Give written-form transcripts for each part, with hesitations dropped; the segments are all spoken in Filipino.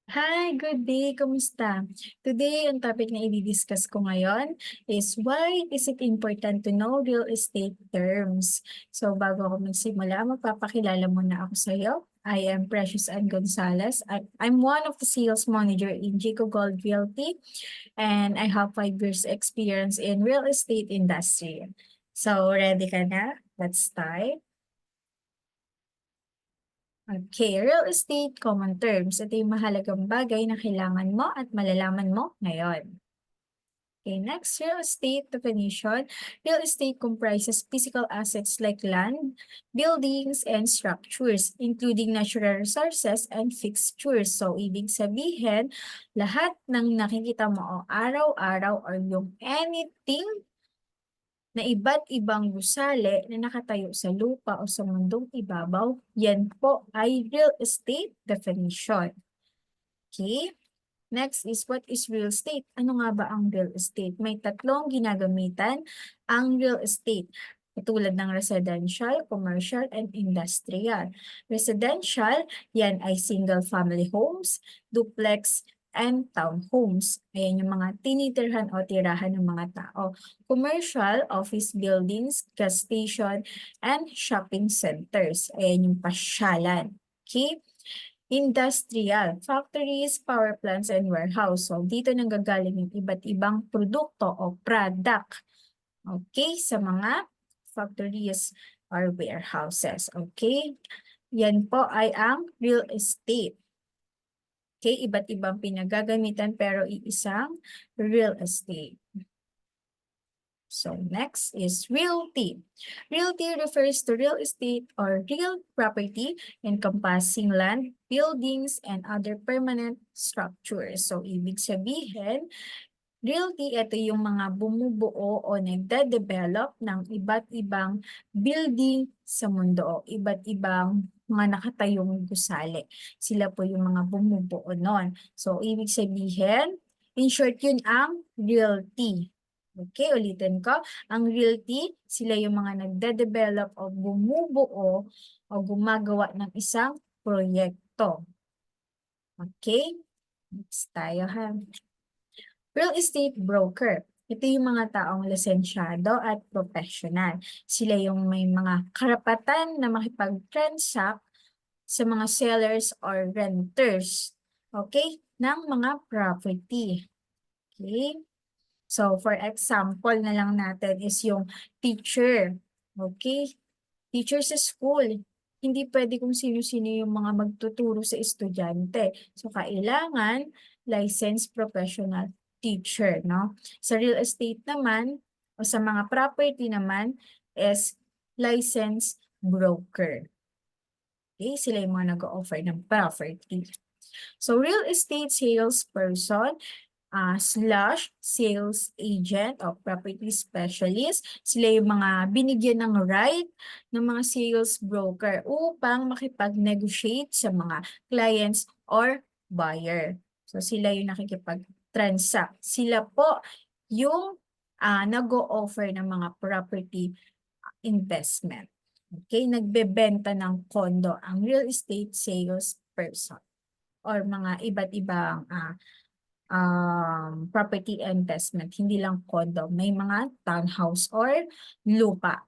Hi, good day. Kumusta? Today, ang topic na i-discuss ko ngayon is why is it important to know real estate terms? So, bago ako magsimula, magpapakilala muna ako sa iyo. I am Precious Ann Gonzalez. I'm one of the sales manager in Jico Gold Realty, and I have 5 years experience in real estate industry. So, ready ka na? Let's start. Okay, real estate common terms. Ito yung mahalagang bagay na kailangan mo at malalaman mo ngayon. Okay, next, real estate definition. Real estate comprises physical assets like land, buildings, and structures, including natural resources and fixtures. So, ibig sabihin, lahat ng nakikita mo o araw-araw or yung anything na iba't ibang gusali na nakatayo sa lupa o sa mundong ibabaw, yan po ay real estate definition. Okay? Next is, what is real estate? Ano nga ba ang real estate? May tatlong ginagamitan ang real estate. Katulad ng residential, commercial, and industrial. Residential, yan ay single-family homes, duplex, and townhomes. Ayan yung mga tinitirhan o tirahan ng mga tao. Commercial, office buildings, gas station, and shopping centers. Ayan yung pasyalan. Okay? Industrial, factories, power plants, and warehouse. So, dito nanggagaling yung iba't ibang produkto o product. Okay? Sa mga factories or warehouses. Okay? Yan po ay ang real estate. Okay? Iba't ibang pinagagamitan pero iisang real estate. So next is realty. Realty refers to real estate or real property encompassing land, buildings, and other permanent structures. So ibig sabihin, realty, ito yung mga bumubuo o nagde-develop ng iba't ibang building sa mundo o iba't ibang mga nakatayong gusali. Sila po yung mga bumubuo nun. So ibig sabihin, in short yun ang realty. Okay, ulitin ko. Ang realty, sila yung mga nagde-develop o bumubuo o gumagawa ng isang proyekto. Okay? Next tayo ha. Real estate broker. Ito yung mga taong lisensyado at professional. Sila yung may mga karapatan na makipag-transact sa mga sellers or renters. Okay? Ng mga property. Okay? So, for example na lang natin is yung teacher. Okay? Teacher sa school. Hindi pwede kung sino-sino yung mga magtuturo sa estudyante. So, kailangan licensed professional teacher, no? Sa real estate naman, o sa mga property naman, is licensed broker. Okay? Sila yung mga nag-offer ng property. So, real estate salesperson, slash sales agent o property specialist. Sila yung mga binigyan ng right ng mga sales broker upang makipag-negotiate sa mga clients or buyer. So sila yung nakikipag-transact. Sila po yung nag-o-offer ng mga property investment. Okay, nagbebenta ng condo ang real estate sales person or mga iba't ibang property investment, hindi lang condo, may mga townhouse or lupa.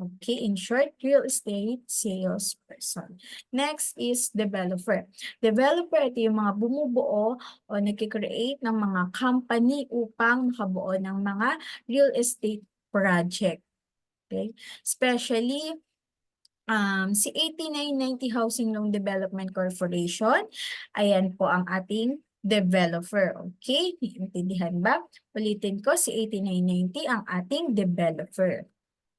Okay, in short, real estate sales person. Next is developer. Developer, ito yung mga bumubuo o nagkikreate ng mga company upang makabuo ng mga real estate project. Okay, especially si 8990 Housing Loan Development Corporation, ayan po ang ating developer. Okay? Intindihan ba? Ulitin ko, si 8990 ang ating developer.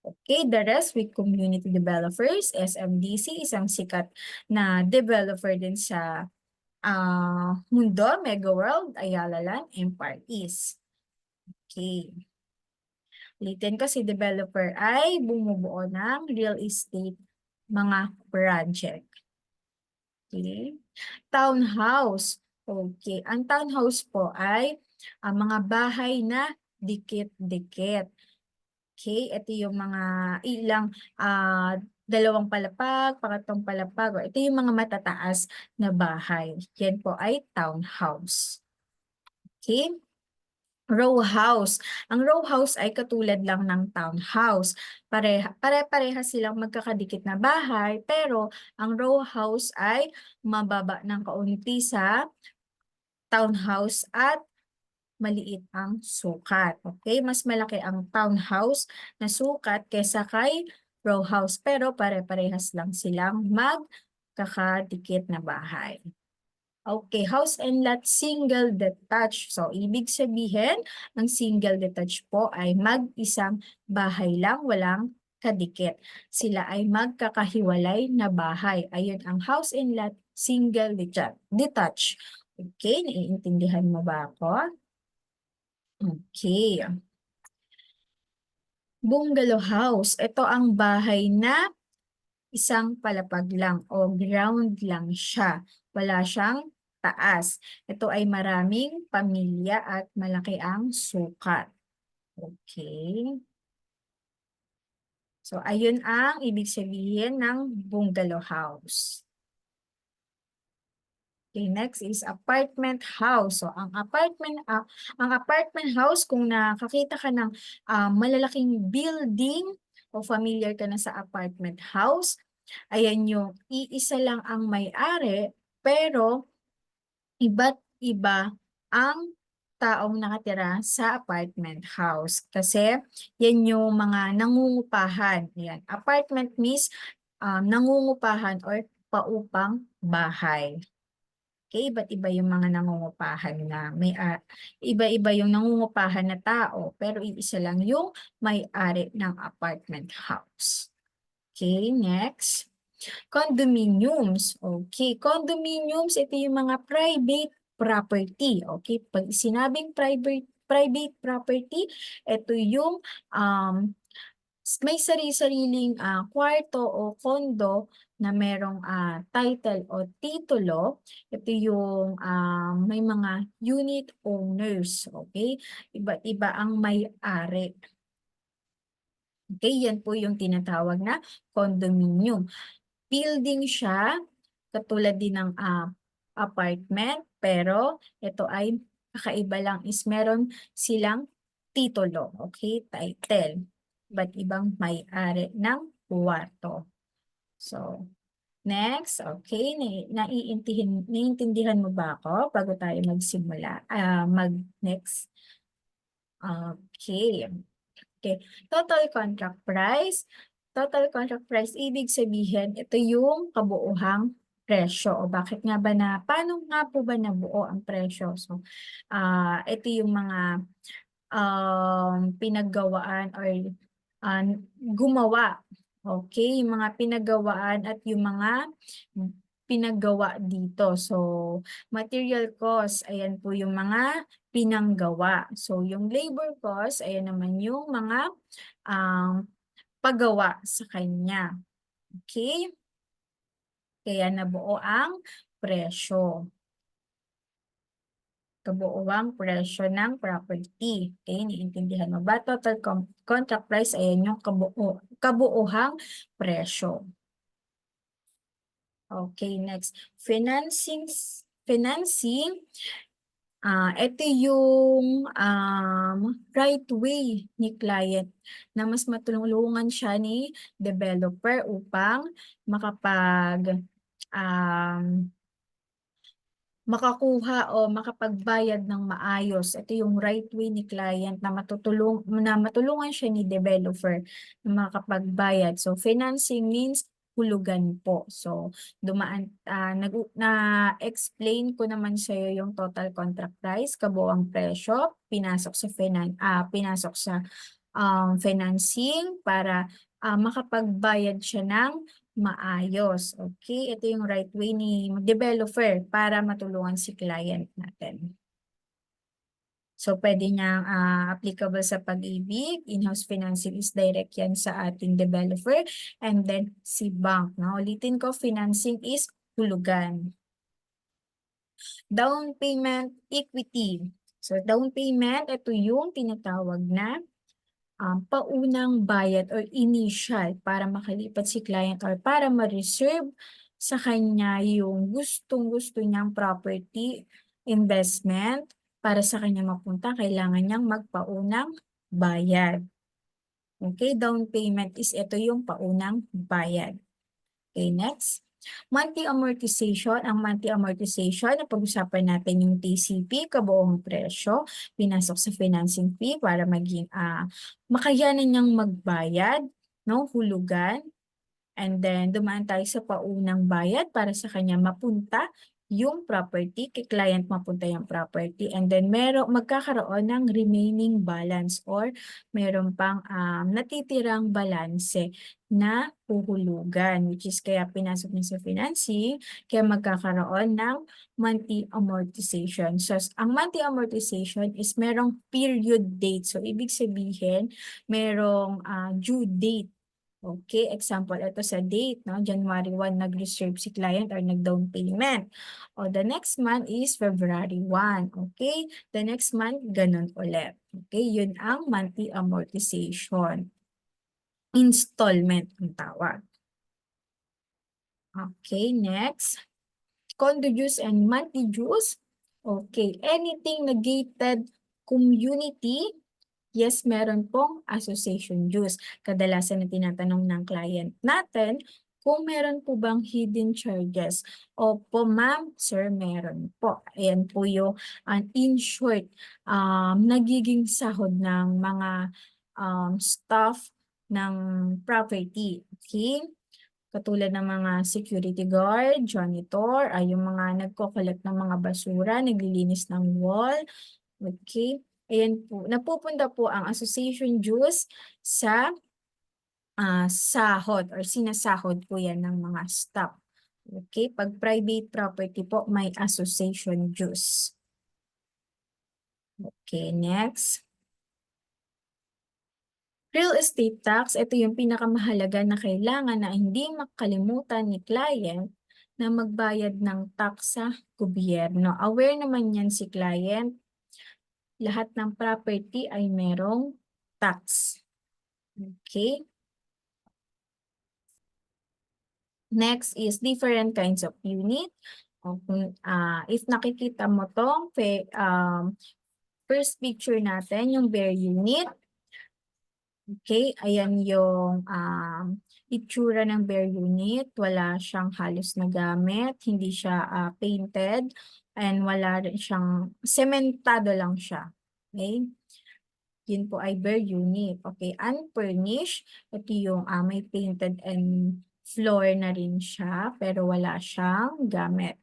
Okay, the rest with community developers, SMDC, isang sikat na developer din sa Mundo, Mega World, Ayala Land, Empire East. Okay. Ulitin ko, si developer ay bumubuo ng real estate mga project. Okay. Townhouse. Okay. Ang townhouse po ay mga bahay na dikit-dikit. Okay. Ito yung mga ilang dalawang palapag, pangatlong palapag, o ito yung mga matataas na bahay. Yan po ay townhouse. Okay? Row house. Ang row house ay katulad lang ng townhouse. Pare-pareha silang magkakadikit na bahay, pero ang row house ay mababa ng kaunti sa townhouse at maliit ang sukat. Okay? Mas malaki ang townhouse na sukat kesa kay row house, pero pare-parehas lang silang magkakadikit na bahay. Okay, house and lot single detached. So, ibig sabihin, ang single detached po ay mag-isang bahay lang, walang kadikit. Sila ay magkakahiwalay na bahay. Ayun ang house and lot single detached. Okay, naiintindihan mo ba ako? Okay. Bungalow house. Ito ang bahay na isang palapag lang o ground lang siya. Wala siyang taas. Ito ay maraming pamilya at malaki ang sukat. Okay. So, ayun ang ibig sabihin ng bungalow house. Okay, next is apartment house. So, ang apartment house, kung nakakita ka ng malalaking building o familiar ka na sa apartment house, ayan yung iisa lang ang may-ari, pero iba't iba ang taong nakatira sa apartment house. Kasi yan yung mga nangungupahan. Yan. Apartment means nangungupahan or paupang bahay. Okay, iba't iba yung mga nangungupahan na iba-iba yung nangungupahan na tao, pero iisa lang yung may-ari ng apartment house. Okay, next. Condominiums. Okay, condominiums, ito yung mga private property. Okay, pag sinabing private property, ito yung may sari-sariling kwarto o kondo na merong title o titulo. Ito yung may mga unit owners. Okay? Iba't iba ang may-ari. Okay, yan po yung tinatawag na condominium. Building siya, katulad din ng apartment, pero ito ay kakaiba lang is meron silang titulo. Okay, title. Ba't ibang may-ari ng kwarto. So, next, okay, naiintindihan mo ba ako bago tayo magsimula? Mag-next. Okay. Okay. Total contract price. Total contract price, ibig sabihin, ito yung kabuuhang presyo. O bakit nga ba paano nga po ba nabuo ang presyo? So, ito yung mga pinaggawaan or gumawa. Okay, yung mga pinaggawaan at yung mga pinaggawa dito. So, material cost, ayan po yung mga pinanggawa. So, yung labor cost, ayan naman yung mga paggawa sa kanya. Okay? Kaya nabuo ang presyo. Kabuuang presyo ng property. Okay, naiintindihan mo ba? Total contract price, ayan yung kabuuhang presyo. Okay, next. Financing, ito yung right way ni client na mas matulungan siya ni developer upang makakuha o makapagbayad ng maayos. Ito yung right way ni client na matulungan siya ni developer na makapagbayad. So, financing means hulugan po. So, na-explain ko naman sa iyo yung total contract price, kabuuang presyo, pinasok sa financing para makapagbayad siya ng maayos. Okay? Ito yung right way ni developer para matulungan si client natin. So, pwede niyang applicable sa pag-ibig. In-house financing is direct yan sa ating developer. And then, si bank. No? Ulitin ko, financing is hulugan. Down payment equity. So, down payment, ito yung tinatawag na paunang bayad or initial para makalipat si client or para ma-reserve sa kanya yung gustong-gusto niyang property investment para sa kanya mapunta, kailangan niyang magpaunang bayad. Okay, down payment is ito yung paunang bayad. Okay, next. Monthly amortization. Ang monthly amortization, napag-usapan natin yung TCP, kabuong presyo, pinasok sa financing fee para maging makayanan niyang magbayad, no, hulugan. And then, dumaan tayo sa paunang bayad para sa kanya mapunta yung property, kay client mapunta yung property. And then, magkakaroon ng remaining balance or meron pang natitirang balanse na huhulugan, which is kaya pinasok niya sa financing, kaya magkakaroon ng monthly amortization. So, ang monthly amortization is merong period date. So, ibig sabihin, merong due date. Okay, example, ito sa date, no? January 1, nag-reserve si client or nag-down payment. O, the next month is February 1. Okay, the next month, ganun ulit. Okay, yun ang monthly amortization. Installment ang tawag. Okay, next. Condo dues and monthly dues. Okay, anything na gated community, yes, meron pong association dues. Kadalasan na tinatanong ng client natin kung meron po bang hidden charges. Opo, ma'am, sir, meron po. Ayan po yung in short, nagiging sahod ng mga staff ng property. Okay? Katulad ng mga security guard, janitor, ay yung mga nagko-collect ng mga basura, naglilinis ng wall. Okay? Ayan po. Napupunta po ang association dues sa sahod or sinasahod po yan ng mga staff. Okay? Pag private property po, may association dues. Okay, next. Real estate tax, ito yung pinakamahalaga na kailangan na hindi makalimutan ni client na magbayad ng tax sa gobyerno. Aware naman yan si client. Lahat ng property ay merong tax. Okay. Next is different kinds of unit. If nakikita mo tong first picture natin, yung bare unit. Okay, ayan yung itsura ng bare unit. Wala siyang halos na gamit, hindi siya painted, and wala rin siyang, sementado lang siya. Okay, yun po ay bare unit. Okay, unfurnished, ito yung may painted and floor na rin siya, pero wala siyang gamit.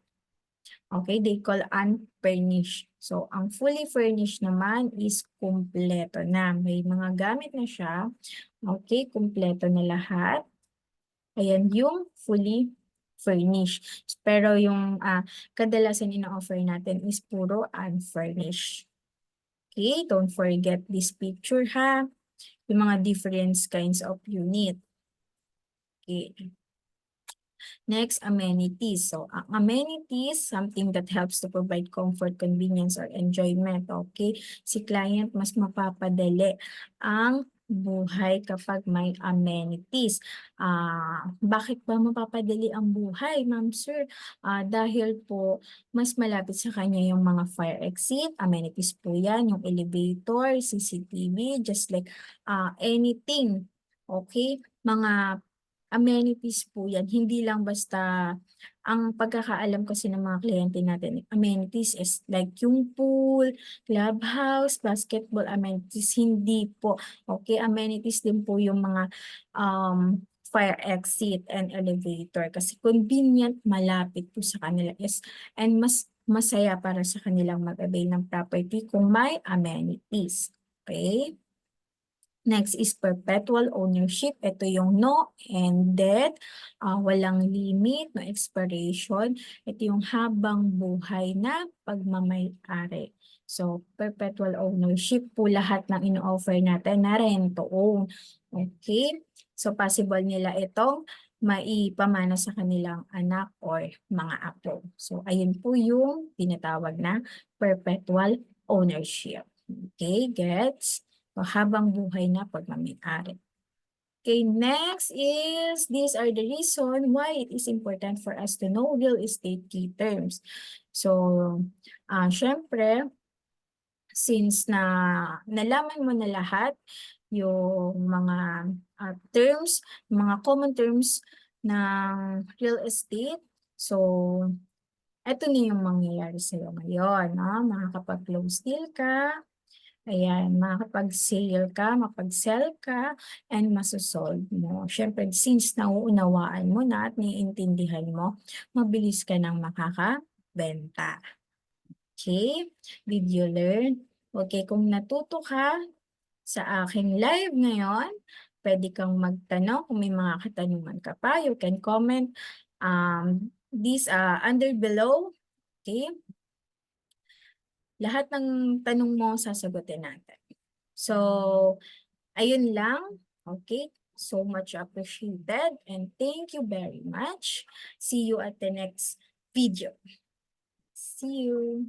Okay, they call unfurnished. So, ang fully furnished naman is kumpleto na. May mga gamit na siya. Okay, kumpleto na lahat. Ayan yung fully furnished. Pero yung kadalasan ina-offer natin is puro unfurnished. Okay, don't forget this picture ha. Yung mga different kinds of unit. Okay. Next, amenities. So, ang amenities, something that helps to provide comfort, convenience, or enjoyment. Okay? Si client, mas mapapadali ang buhay kapag may amenities. Bakit ba mapapadali ang buhay, ma'am, sir? Dahil po, mas malapit sa kanya yung mga fire exit, amenities po yan, yung elevator, CCTV, just like anything. Okay? Mga amenities po yan, hindi lang basta, ang pagkakaalam kasi ng mga kliyente natin, amenities is like yung pool, clubhouse, basketball amenities, hindi po. Okay, amenities din po yung mga fire exit and elevator kasi convenient, malapit po sa kanila is, and mas masaya para sa kanilang mag-avail ng property kung may amenities. Okay? Next is perpetual ownership. Ito yung no ended, walang limit, no expiration. Ito yung habang buhay na pagmamay-ari. So, perpetual ownership po lahat ng ino-offer natin na rent-to-own. Okay? So, possible nila itong maipamana sa kanilang anak or mga apo. So, ayun po yung tinatawag na perpetual ownership. Okay, gets? O habang buhay na pagmamayari. Okay, next is, these are the reason why it is important for us to know real estate key terms. So, syempre, since nalaman mo na lahat yung mga terms, mga common terms ng real estate, so, eto na yung mangyayari sa'yo ngayon, no? Makakapag-close deal ka, ayan, makakapag-sale ka, mapag-sell ka, and masosolve mo. Siyempre, since nauunawaan mo na at naiintindihan mo, mabilis ka nang makakabenta. Okay? Did you learn? Okay, kung natuto ka sa aking live ngayon, pwede kang magtanong. Kung may mga katanungan ka pa, you can comment this under below. Okay? Lahat ng tanong mo, sasagutin natin. So, ayun lang. Okay? So much appreciated and thank you very much. See you at the next video. See you.